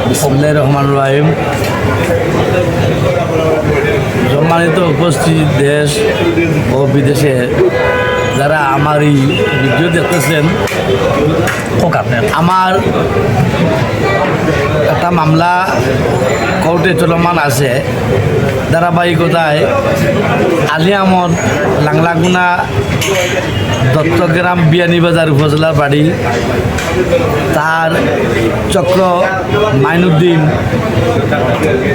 বিসমিল্লাহির রহমানির রহিম। সম্মানিত উপস্থিত দেশ ও বিদেশে যারা আমার এই ভিডিও দেখতেছেন, আমার একটা মামলা কোর্টে চলমান আছে। ধারাবাহিকতায় আলী আহমদ লাংলাগুনা দত্তগ্রাম বিয়ানীবাজার উপজেলার বাড়ি, তার চক্র মাইনুদ্দিন,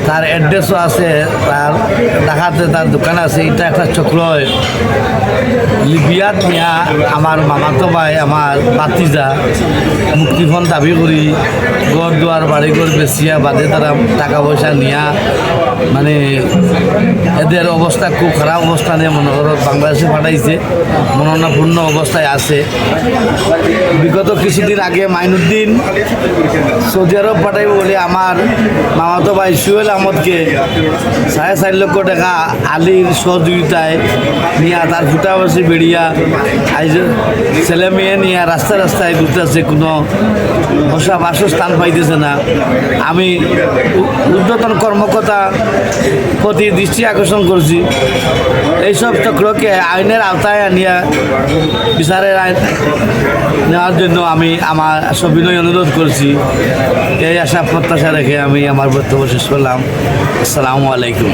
তার অ্যাড্রেসও আছে, তার ঢাকাতে তার দোকান আছে। এটা একটা চক্র লিবিয়াত নিয়া আমার মামাতো ভাই, আমার বাতিজা মুক্তিপণ দাবি করি ঘর দুয়ার বাড়িঘর বেচিয়া বাদে তারা টাকা পয়সা নিয়া, মানে এদের অবস্থা খুব খারাপ অবস্থা নিয়ে মনে করো বাংলাদেশে পাঠাইছে, মননাপূর্ণ অবস্থায় আছে। বিগত কিছুদিন আগে মাইনুদ্দিন সৌদি আরব পাঠাইব বলে আমার মামাতো ভাই সুহেল আহমদকে 4.5 লক্ষ টাকা আলীর সহযোগিতায় নিয়ে তার ফুটা বসে বেরিয়া আইজ ছেলে মেয়ে নিয়ে রাস্তায় রাস্তায় ঘুরতেছে, কোনো বসা বাসস্থান পাইতেছে না। আমি ঊর্ধ্বতন কর্মকর্তা প্রতি দৃষ্টি আকর্ষণ করছি, এইসব চক্রকে আইনের আওতায় আনিয়া বিচারের আইন নেওয়ার জন্য আমি আমার সবিনয় অনুরোধ করছি। এই আশা প্রত্যাশা রেখে আমি আমার বক্তব্য শেষ করলাম। আসসালামু আলাইকুম।